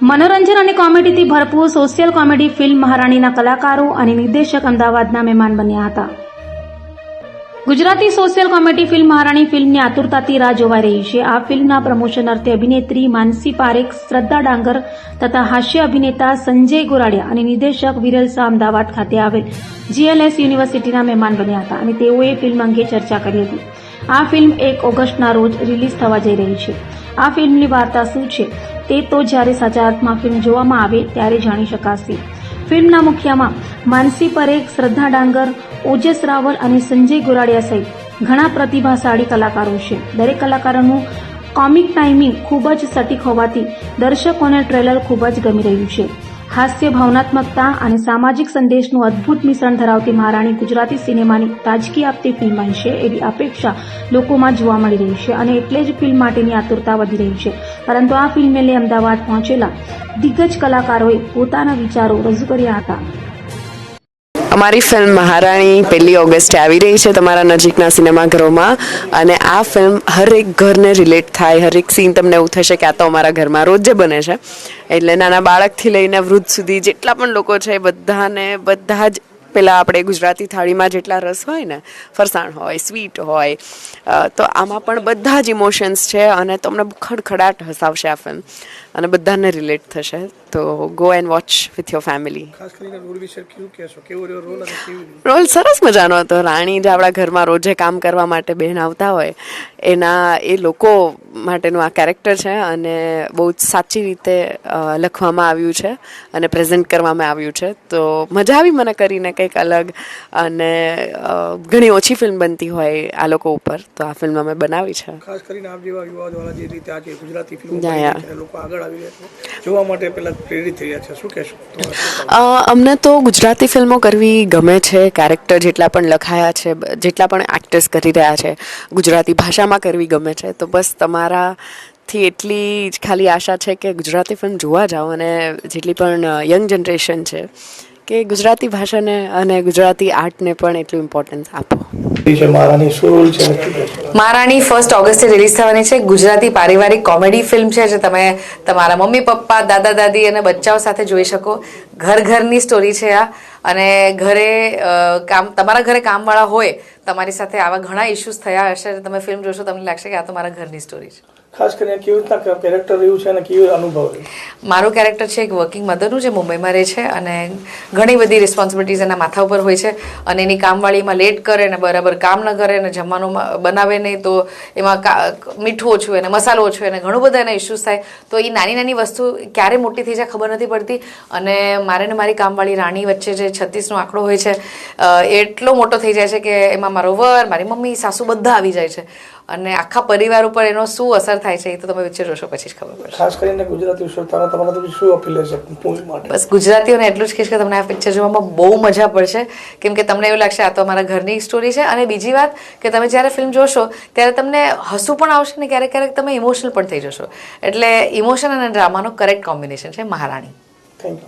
મનોરંજન અને કોમેડીથી ભરપૂર સોશિયલ કોમેડી ફિલ્મ મહારાણીના કલાકારો અને નિર્દેશક અમદાવાદના મહેમાન બન્યા હતા. ગુજરાતી સોશિયલ કોમેડી ફિલ્મ મહારાણી ફિલ્મની આતુરતાથી રાહ જોવાઈ રહી છે. આ ફિલ્મના પ્રમોશન અર્થે અભિનેત્રી માનસી પારેખ, શ્રદ્ધા ડાંગર તથા હાસ્ય અભિનેતા સંજય ગોરાડિયા અને નિર્દેશક વિરલ શાહ અમદાવાદ ખાતે આવેલ GLS યુનિવર્સિટીના મહેમાન બન્યા હતા અને તેઓએ ફિલ્મ અંગે ચર્ચા કરી હતી. આ ફિલ્મ 1 ઓગસ્ટના રોજ રિલીઝ થવા જઈ રહી છે. આ ફિલ્મની વાર્તા શું છે તે તો જ્યારે સાચા અર્થમાં ફિલ્મ જોવામાં આવે ત્યારે જાણી શકાશે. ફિલ્મના મુખ્યમાં માનસી પરેખ, શ્રદ્ધા ડાંગર, ઓજસ રાવલ અને સંજય ગોરાડિયા સહિત ઘણા પ્રતિભાશાળી કલાકારો છે. દરેક કલાકારોનું કોમિક ટાઈમિંગ ખૂબ જ સટીક હોવાથી દર્શકોને ટ્રેલર ખૂબ જ ગમી રહ્યું છે. હાસ્ય, ભાવનાત્મકતા અને સામાજિક સંદેશનું અદ્ભુત મિશ્રણ ધરાવતી મહારાણી ગુજરાતી સિનેમાની તાજગી આપતી ફિલ્મ બનશે એવી અપેક્ષા લોકોમાં જોવા મળી રહી છે અને એટલે જ ફિલ્મ માટેની આતુરતા વધી રહી છે. પરંતુ આ ફિલ્મને લઈ અમદાવાદ પહોંચેલા દિગ્ગજ કલાકારોએ પોતાના વિચારો રજૂ કર્યા હતા. અમારી ફિલ્મ મહારાણી 1 ઓગસ્ટે આવી રહી છે તમારા નજીકના સિનેમાઘરોમાં, અને આ ફિલ્મ હરેક ઘરને રિલેટ થાય. હરેક સીન તમને એવું થશે કે આ તો અમારા ઘરમાં રોજ જે બને છે. એટલે નાના બાળકથી લઈને વૃદ્ધ સુધી જેટલા પણ લોકો છે બધા જ પેલા આપણે ગુજરાતી થાળીમાં જેટલા રસ હોય ને, ફરસાણ હોય, સ્વીટ હોય, તો આમાં પણ બધા જ ઇમોશન્સ છે અને તમને ખડખડાટ હસાવશે આ ફિલ્મ અને બધાને રિલેટ થશે. તો go and watch with your family. Role સરસ મજાનો હતો. રાણી જે આપણા ઘરમાં રોજે કામ કરવા માટે બહેન આવતા હોય એ લોકો માટેનું આ કેરેક્ટર છે અને બહુ જ સાચી રીતે લખવામાં આવ્યું છે અને પ્રેઝન્ટ કરવામાં આવ્યું છે. તો મજા આવી મને કરીને કંઈક અલગ, અને ઘણી ઓછી ફિલ્મ બનતી હોય આ લોકો ઉપર, તો આ ફિલ્મ અમે બનાવી છે. ખાસ કરીને આપ જેવા યુવાવાળા જે રીતે આજે ગુજરાતી ફિલ્મો લોકો આગળ આવી રહ્યા છે, જોવા માટે પહેલા પ્રેરિત થઈ રહ્યા છે, શું કહેશો? અમને તો ગુજરાતી ફિલ્મો કરવી ગમે છે. કેરેક્ટર જેટલા પણ લખાયા છે, જેટલા પણ એક્ટર્સ કરી રહ્યા છે, ગુજરાતી ભાષામાં કરવી ગમે છે. તો બસ તમારાથી એટલી જ ખાલી આશા છે કે ગુજરાતી ફિલ્મ જોવા જાઓ અને જેટલી પણ યંગ જનરેશન છે કે ગુજરાતી ભાષાને અને ગુજરાતી આર્ટને પણ એટલું ઇમ્પોર્ટન્સ આપો. મહારાણી 1 ઓગસ્ટે રિલીઝ થવાની છે. ગુજરાતી પારિવારિક કોમેડી ફિલ્મ છે જે તમે તમારા મમ્મી પપ્પા, દાદા દાદી અને બચ્ચાઓ સાથે જોઈ શકો. ઘરની સ્ટોરી છે આ, અને તમારા ઘરે કામવાળા હોય, તમારી સાથે આવા ઘણા ઇશ્યુઝ થયા હશે, તમે ફિલ્મ જોશો તમને લાગશે કે આ તો મારા ઘરની સ્ટોરી છે. ખાસ કરીને કેવી રીતના કેરેક્ટર રહ્યું છે અને કેવો અનુભવ રહ્યો? મારું કેરેક્ટર છે એક વર્કિંગ મધરનું જે મુંબઈમાં રહે છે અને ઘણી બધી રિસ્પોન્સિબિલિટીઝ એના માથા ઉપર હોય છે, અને એની કામવાળીમાં લેટ કરે ને બરાબર કામ ન કરે ને જમવાનું બનાવે નહીં, તો એમાં મીઠું ઓછું હોય ને મસાલો ઓછો હોય ને ઘણું બધા એના ઇશ્યુઝ થાય. તો એ નાની નાની વસ્તુ ક્યારે મોટી થઈ જાય ખબર નથી પડતી, અને મારે ને મારી કામવાળી રાણી વચ્ચે જે 36નો આંકડો હોય છે એટલો મોટો થઈ જાય છે કે એમાં મારો વર, મારી મમ્મી, સાસુ બધા આવી જાય છે, અને આખા પરિવાર ઉપર એનો શું અસર થાય છે એ તો તમે વચ્ચે જોશો પછી જ ખબર પડશે. ખાસ કરીને ગુજરાતી શ્રોતાઓને તમારા શું અપીલ છે મૂવી માટે? બસ ગુજરાતીઓને એટલું જ કહીશ કે તમને આ પિક્ચર જોવામાં બહુ મજા પડશે, કેમ કે તમને એવું લાગશે આ તો અમારા ઘરની સ્ટોરી છે. અને બીજી વાત કે તમે જ્યારે ફિલ્મ જોશો ત્યારે તમને હસવું પણ આવશે ને ક્યારેક ક્યારેક તમે ઇમોશનલ પણ થઈ જશો. એટલે ઇમોશન અને ડ્રામાનો કરેક્ટ કોમ્બિનેશન છે મહારાણી.